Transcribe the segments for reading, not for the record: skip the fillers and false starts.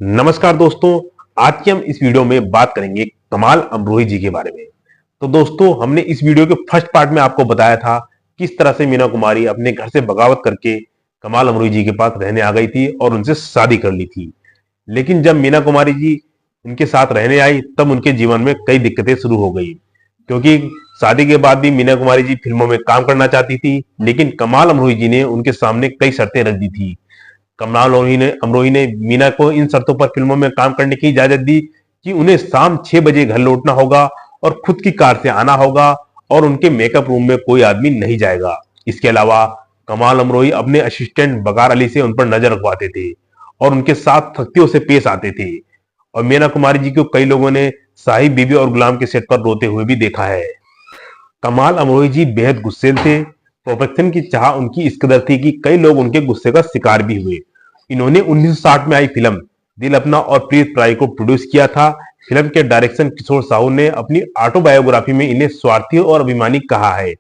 नमस्कार दोस्तों। आज की हम इस वीडियो में बात करेंगे कमाल अमरोही जी के बारे में। तो दोस्तों, हमने इस वीडियो के फर्स्ट पार्ट में आपको बताया था किस तरह से मीना कुमारी अपने घर से बगावत करके कमाल अमरोही जी के पास रहने आ गई थी और उनसे शादी कर ली थी। लेकिन जब मीना कुमारी जी उनके साथ रहने आई तब उनके जीवन में कई दिक्कतें शुरू हो गई, क्योंकि शादी के बाद भी मीना कुमारी जी फिल्मों में काम करना चाहती थी, लेकिन कमाल अमरोही जी ने उनके सामने कई शर्तें रख दी थी। कमलाल अमरोही ने मीना को इन शर्तों पर फिल्मों में काम करने की इजाजत दी कि उन्हें शाम 6 बजे घर लौटना होगा और खुद की कार से आना होगा और उनके मेकअप रूम में कोई आदमी नहीं जाएगा। इसके अलावा कमाल अमरोही अपने असिस्टेंट बकार अली से उन पर नजर रखवाते थे और उनके साथ सख्तियों से पेश आते थे। और मीना कुमारी जी को कई लोगों ने साहिब बीबी और गुलाम के सेट पर रोते हुए भी देखा है। कमाल अमरोही जी बेहद गुस्सेल थे। प्रोफेक्शन की चाह उनकी इस कदर थी कि कई लोग उनके गुस्से का शिकार भी हुए। इन्होंने 1960 में आई फिल्म दिल अपना और प्रीत प्राई को प्रोड्यूस किया था। फिल्म के डायरेक्शन किशोर साहू ने अपनी ऑटोबायोग्राफी में इन्हें स्वार्थी और अभिमानी कहा है।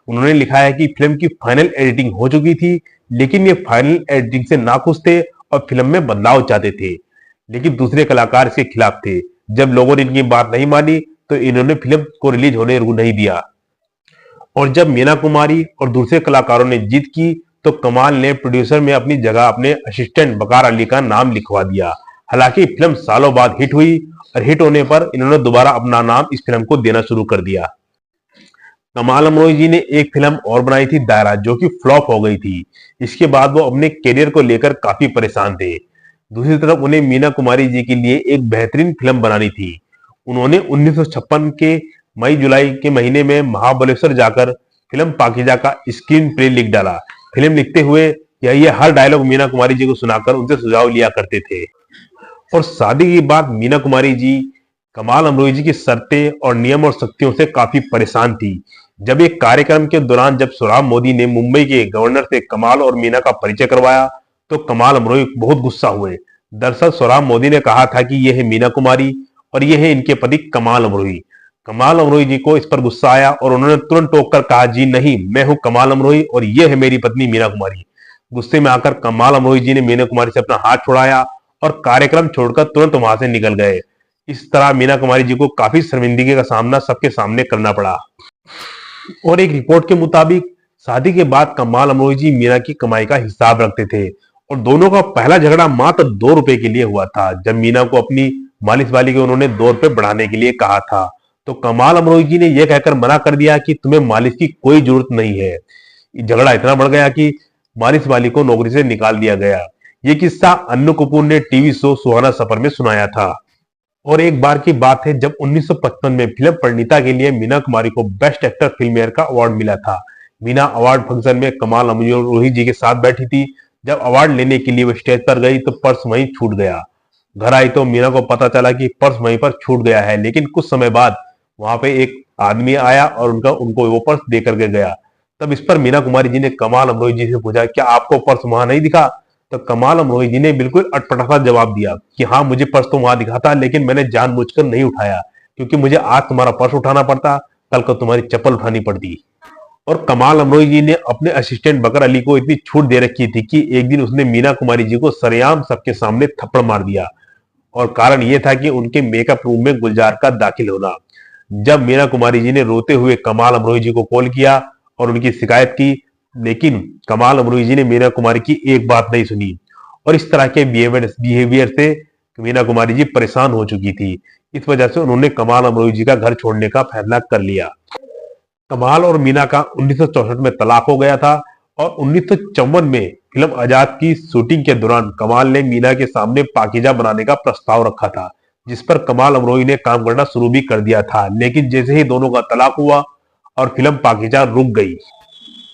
उन्होंने लिखा है कि फिल्म की फाइनल एडिटिंग हो चुकी थी, लेकिन ये फाइनल एडिटिंग से नाखुश थे और फिल्म में बदलाव चाहते थे, लेकिन दूसरे कलाकार इसके खिलाफ थे। जब लोगों ने इनकी बात नहीं मानी तो इन्होंने फिल्म को रिलीज होने नहीं दिया। और जब मीना कुमारी और दूसरे कलाकारों ने जीत की तो कमाल ने प्रोड्यूसर में अपनी जगह अपने असिस्टेंट बकार अली का नाम लिखवा दिया। हालांकि फिल्म सालों बाद हिट हुई और हिट होने पर इन्होंने दोबारा अपना नाम इस फिल्म को देना शुरू कर दिया। कमाल अमरोही जी ने एक फिल्म और बनाई थी दायरा, जो कि फ्लॉप हो गई थी। इसके बाद वो अपने करियर को लेकर काफी परेशान थे। दूसरी तरफ उन्हें मीना कुमारी जी के लिए एक बेहतरीन फिल्म बनानी थी। उन्होंने 1956 के मई जुलाई के महीने में महाबलेश्वर जाकर फिल्म पाकीजा का स्क्रीन प्ले लिख डाला। फिल्म लिखते हुए ये हर डायलॉग मीना कुमारी जी को सुनाकर उनसे सुझाव लिया करते थे। और शादी के बाद मीना कुमारी जी कमाल अमरोही जी की शर्तें और नियम और सख्तियों से काफी परेशान थी। जब एक कार्यक्रम के दौरान जब सोहराब मोदी ने मुंबई के गवर्नर से कमाल और मीना का परिचय करवाया तो कमाल अमरोही बहुत गुस्सा हुए। दरअसल सोहराब मोदी ने कहा था कि यह है मीना कुमारी और यह है इनके पति कमाल अमरोही। कमाल अमरोही जी को इस पर गुस्सा आया और उन्होंने तुरंत टोक कर कहा, जी नहीं, मैं हूं कमाल अमरोही और यह है मेरी पत्नी मीना कुमारी। गुस्से में आकर कमाल अमरोही जी ने मीना कुमारी से अपना हाथ छुड़ाया और कार्यक्रम छोड़कर तुरंत वहां से निकल गए। इस तरह मीना कुमारी जी को काफी शर्मिंदगी का सामना सबके सामने करना पड़ा। और एक रिपोर्ट के मुताबिक शादी के बाद कमाल अमरोही जी मीना की कमाई का हिसाब रखते थे और दोनों का पहला झगड़ा मात्र 2 रुपए के लिए हुआ था, जब मीना को अपनी मालिश वाली को उन्होंने 2 रुपए बढ़ाने के लिए कहा था। तो कमाल अमरोही जी ने यह कहकर मना कर दिया कि तुम्हें मालिश की कोई जरूरत नहीं है। झगड़ा इतना बढ़ गया कि मालिश वाली को नौकरी से निकाल दिया गया। ये किस्सा अन्नू कपूर ने टीवी शो सुहाना सफर में सुनाया था। और एक बार की बात है जब 1955 में फिल्म परिणीता के लिए मीना कुमारी को बेस्ट एक्टर फिल्म फेयर का अवार्ड मिला था। मीना अवार्ड फंक्शन में कमाल अमरोही जी के साथ बैठी थी। जब अवार्ड लेने के लिए वो स्टेज पर गई तो पर्स वहीं छूट गया। घर आई तो मीना को पता चला कि पर्स वहीं पर छूट गया है, लेकिन कुछ समय बाद वहां पे एक आदमी आया और उनको वो पर्स दे करके गया। तब इस पर मीना कुमारी जी ने कमाल अमरोही जी से पूछा, क्या आपको पर्स वहां नहीं दिखा? तो कमाल अमरोही जी ने बिल्कुल अटपटा जवाब दिया कि हाँ, मुझे पर्स तो वहां दिखा था, लेकिन मैंने जानबूझकर नहीं उठाया, क्योंकि मुझे आज तुम्हारा पर्स उठाना पड़ता, कल को तुम्हारी चप्पल उठानी पड़ती। और कमाल अमरोही जी ने अपने असिस्टेंट बकर अली को इतनी छूट दे रखी थी कि एक दिन उसने मीना कुमारी जी को सरेआम सबके सामने थप्पड़ मार दिया। और कारण यह था कि उनके मेकअप रूम में गुलजार का दाखिल होना। जब मीना कुमारी जी ने रोते हुए कमाल अमरोही जी को कॉल किया और उनकी शिकायत की, लेकिन कमाल अमरोही जी ने मीना कुमारी की एक बात नहीं सुनी और इस तरह के बिहेवियर से मीना कुमारी जी परेशान हो चुकी थी। इस वजह से उन्होंने कमाल अमरोही जी का घर छोड़ने का फैसला कर लिया। कमाल और मीना का 1964 में तलाक हो गया था और 1954 में फिल्म आजाद की शूटिंग के दौरान कमाल ने मीना के सामने पाकीजा बनाने का प्रस्ताव रखा था, जिस पर कमाल अमरोही ने काम करना शुरू भी कर दिया था। लेकिन जैसे ही दोनों का तलाक हुआ और फिल्म पाकीजा रुक गई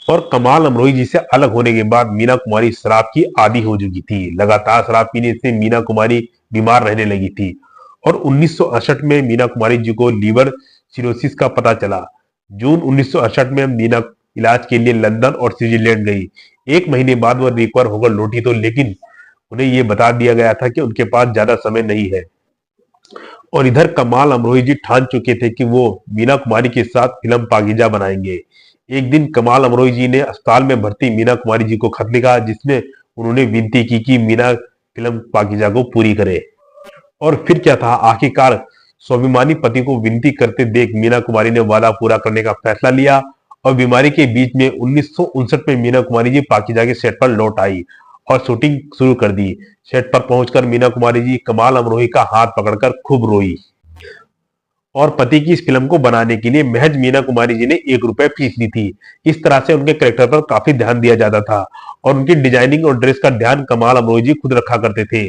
और कमाल अमरोही जी से अलग होने के बाद मीना कुमारी शराब की आदी हो चुकी थी। लगातार शराब पीने से मीना कुमारी बीमार रहने लगी थी और 1968 में मीना कुमारी जी को लीवर सिरोसिस का पता चला। जून 1968 में मीना इलाज के लिए लंदन और स्विट्जरलैंड गई। एक महीने बाद वह रिकवर होकर लौटी तो लेकिन उन्हें यह बता दिया गया था कि उनके पास ज्यादा समय नहीं है। और इधर कमाल अमरोही जी ठान चुके थे कि वो मीना कुमारी के साथ फिल्म पाकीजा बनाएंगे। एक दिन कमाल अमरोही जी ने अस्पताल में भर्ती मीना कुमारी जी को खत लिखा, जिसमें उन्होंने विनती की कि मीना फिल्म पाकीजा को पूरी करे। और फिर क्या था, आखिरकार स्वाभिमानी पति को विनती करते देख मीना कुमारी ने वादा पूरा करने का फैसला लिया और बीमारी के बीच में 1959 में मीना कुमारी जी पाकीज़ा के सेट पर लौट आई और शूटिंग शुरू कर दी। सेट पर पहुंचकर मीना कुमारी जी कमाल अमरोही का हाथ पकड़कर खूब रोई और पति की इस फिल्म को बनाने के लिए महज मीना कुमारी जी ने 1 रुपए फीस ली थी। इस तरह से उनके कैरेक्टर पर काफी ध्यान दिया जाता था और उनकी डिजाइनिंग और ड्रेस का ध्यान कमाल अमरोही जी खुद रखा करते थे।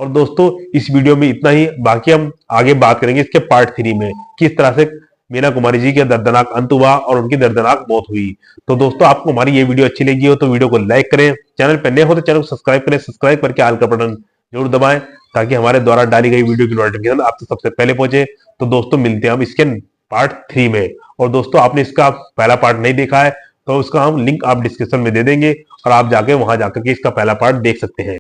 और दोस्तों, इस वीडियो में इतना ही। बाकी हम आगे बात करेंगे इसके पार्ट 3 में, किस तरह से मीना कुमारी जी का दर्दनाक अंत हुआ और उनकी दर्दनाक मौत हुई। तो दोस्तों, आपको हमारी ये वीडियो अच्छी लगी हो तो वीडियो को लाइक करें, चैनल पर नए हो तो चैनल को सब्सक्राइब करें, सब्सक्राइब करके आल का बटन जरूर दबाएं ताकि हमारे द्वारा डाली गई वीडियो की नोटिफिकेशन आपसे सबसे पहले पहुंचे। तो दोस्तों, मिलते हैं हम इसके पार्ट 3 में। और दोस्तों, आपने इसका पहला पार्ट नहीं देखा है तो उसका हम लिंक आप डिस्क्रिप्शन में दे देंगे और आप जाके वहां जाकर के इसका पहला पार्ट देख सकते हैं।